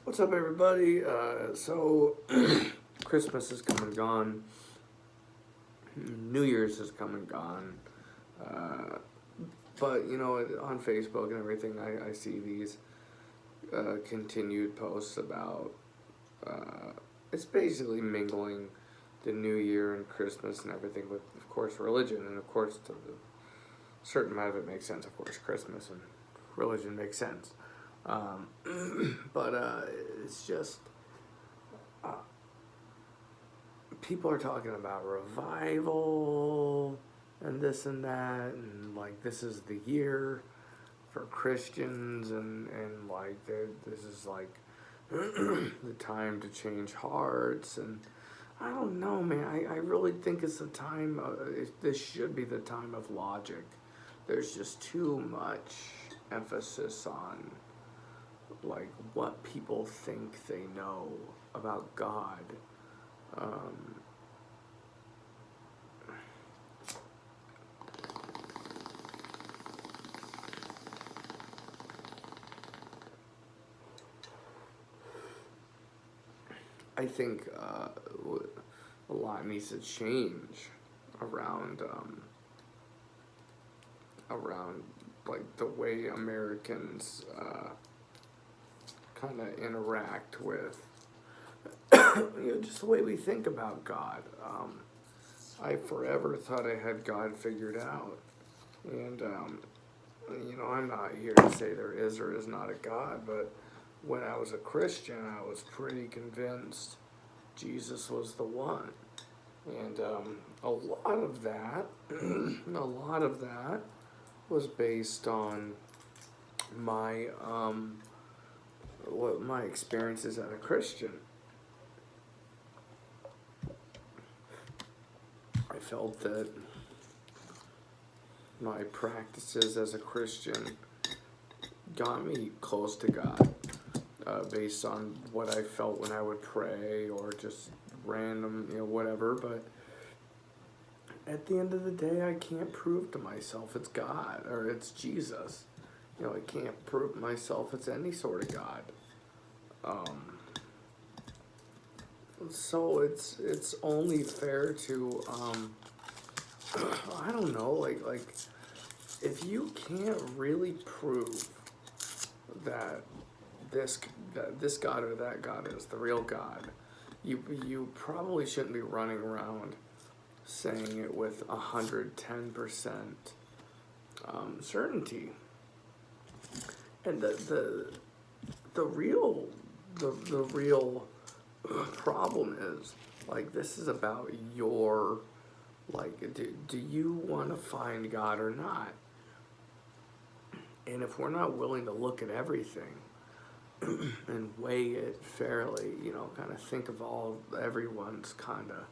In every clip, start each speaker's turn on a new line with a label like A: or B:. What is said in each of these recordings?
A: What's up, everybody? So, Christmas has come and gone. New Year's has come and gone. But, on Facebook and everything, I see these continued posts about it's basically mingling the New Year and Christmas and everything with, of course, religion. And, of course, to a certain amount of it makes sense. Of course, Christmas and religion makes sense. But it's just people are talking about revival and this and that, and like this is the year for Christians, and like this is like the time to change hearts. And I don't know, man. I really think it's the time. This should be the time of logic. There's just too much emphasis on like what people think they know about God. I think a lot needs to change around like the way Americans kind of interact with just the way we think about God. I forever thought I had God figured out, and I'm not here to say there is or is not a God, but when I was a Christian, I was pretty convinced Jesus was the one, and a lot of that, was based on my what my experiences as a Christian. I felt that my practices as a Christian got me close to God, based on what I felt when I would pray or just random, whatever. But at the end of the day, I can't prove to myself it's God or it's Jesus. I can't prove to myself it's any sort of God. So it's only fair to I don't know, like if you can't really prove that this God or that God is the real God, you probably shouldn't be running around saying it with 110% certainty. And the real problem is, like, this is about your, like, do you want to find God or not? And if we're not willing to look at everything and weigh it fairly, kind of think of everyone's kind of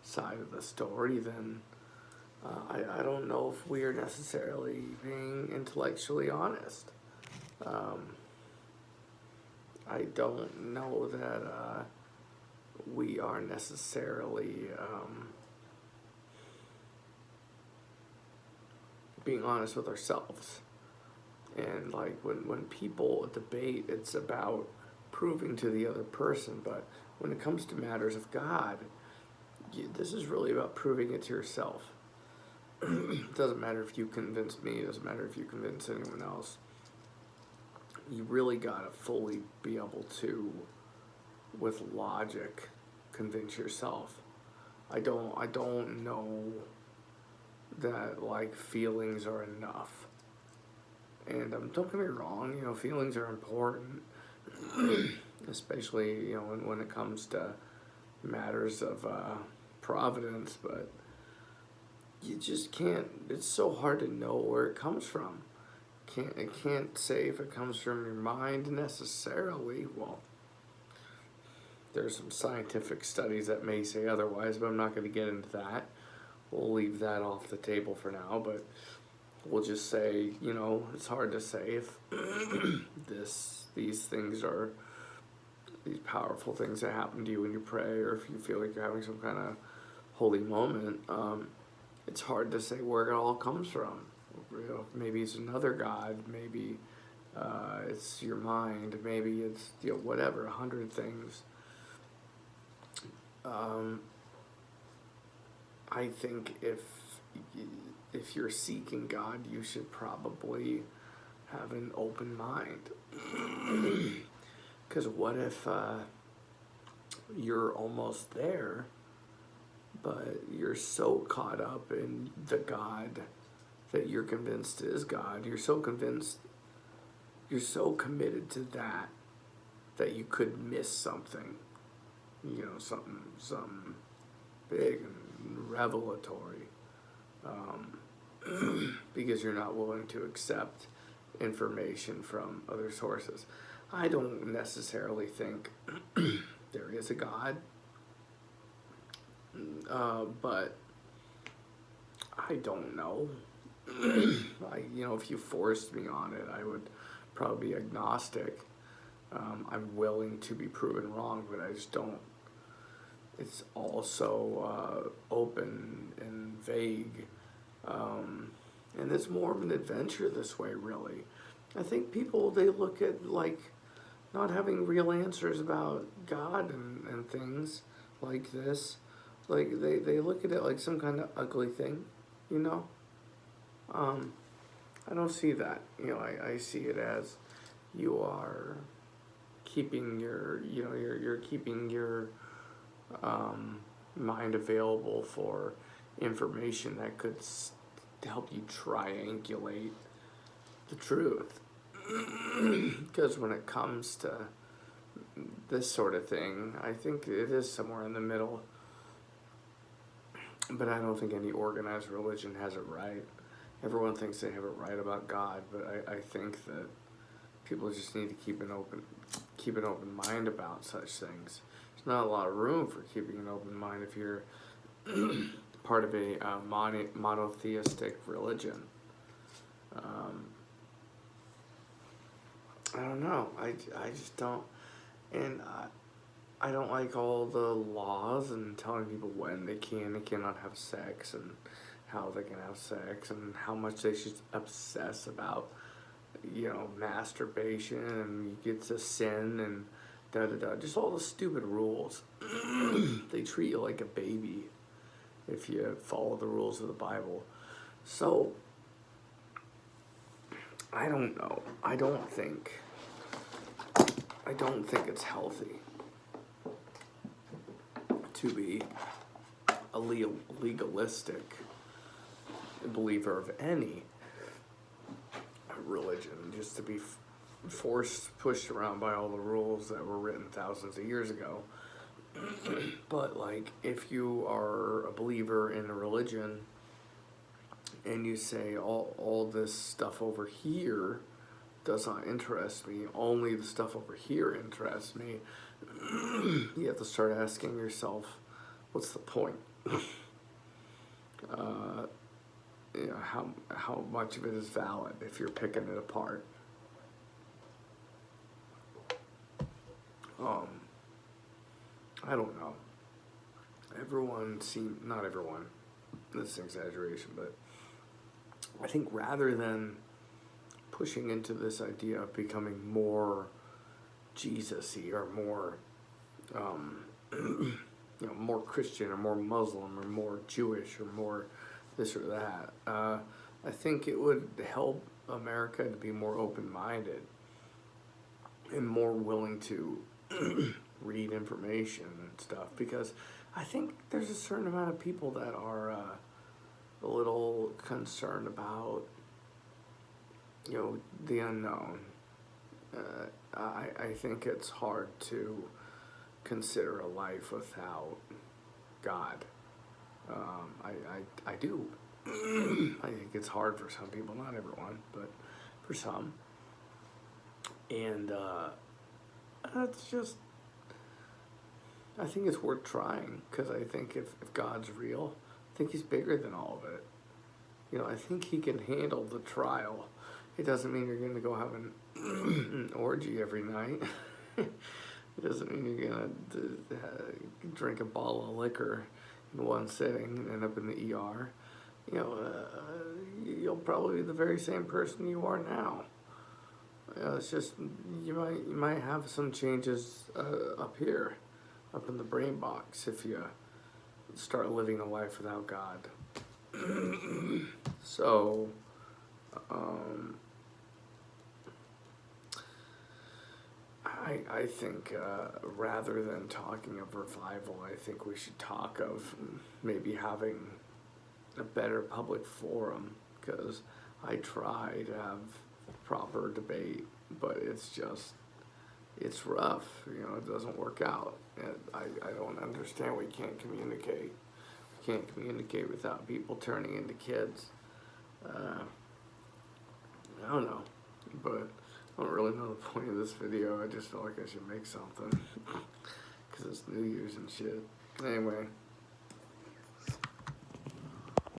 A: side of the story, then I don't know if we are necessarily being intellectually honest. I don't know that we are necessarily being honest with ourselves. And like when people debate, it's about proving to the other person. But when it comes to matters of God, this is really about proving it to yourself. It doesn't matter if you convince me. It doesn't matter if you convince anyone else. You really gotta fully be able to, with logic, convince yourself. I don't know that like feelings are enough. And don't get me wrong, feelings are important, especially when it comes to matters of providence. But you just can't. It's so hard to know where it comes from. I can't say if it comes from your mind necessarily. Well, there's some scientific studies that may say otherwise, but I'm not going to get into that. We'll leave that off the table for now, but we'll just say, it's hard to say if these things are these powerful things that happen to you when you pray, or if you feel like you're having some kind of holy moment. It's hard to say where it all comes from. Maybe it's another God. Maybe It's your mind. Maybe it's, whatever, 100 things. I think if you're seeking God, you should probably have an open mind. Because what if you're almost there, but you're so caught up in the God that you're convinced is God, you're so convinced, you're so committed to that you could miss something, something big and revelatory, because you're not willing to accept information from other sources. I don't necessarily think there is a God, but I don't know. If you forced me on it, I would probably be agnostic. I'm willing to be proven wrong, but I just don't. It's also open and vague, and it's more of an adventure this way, really. I think people, they look at, like, not having real answers about God and things like this. Like, they look at it like some kind of ugly thing, you know? I don't see that. I see it as you are keeping you're keeping your mind available for information that could help you triangulate the truth. Because when it comes to this sort of thing, I think it is somewhere in the middle. But I don't think any organized religion has it right. Everyone thinks they have it right about God, but I think that people just need to keep an open mind about such things. There's not a lot of room for keeping an open mind if you're part of a monotheistic religion. I don't know. I just don't, and I don't like all the laws and telling people when they can and cannot have sex and how they can have sex and how much they should obsess about, masturbation and you get to sin and da-da-da. Just all the stupid rules. They treat you like a baby if you follow the rules of the Bible. So, I don't know. I don't think it's healthy to be a legalistic believer of any religion, just to be pushed around by all the rules that were written thousands of years ago. But, like, if you are a believer in a religion and you say all this stuff over here does not interest me, only the stuff over here interests me, you have to start asking yourself, what's the point? How much of it is valid if you're picking it apart? I don't know. Not everyone, this is an exaggeration, but I think rather than pushing into this idea of becoming more Jesus-y or more, more Christian or more Muslim or more Jewish or more this or that, I think it would help America to be more open-minded and more willing to read information and stuff, because I think there's a certain amount of people that are a little concerned about the unknown. I think it's hard to consider a life without God. I do. I think it's hard for some people, not everyone, but for some. And that's just, I think it's worth trying, because I think if God's real, I think he's bigger than all of it. I think he can handle the trial. It doesn't mean you're going to go have an orgy every night. It doesn't mean you're going to drink a bottle of liquor in one sitting and end up in the ER. You'll probably be the very same person you are now. It's just you might have some changes up here, up in the brain box if you start living a life without God. So, I think rather than talking of revival, I think we should talk of maybe having a better public forum, because I try to have proper debate, but it's rough, it doesn't work out. And I don't understand, we can't communicate. We can't communicate without people turning into kids. I don't know, but I don't really know the point of this video. I just feel like I should make something, because it's New Year's and shit. Anyway.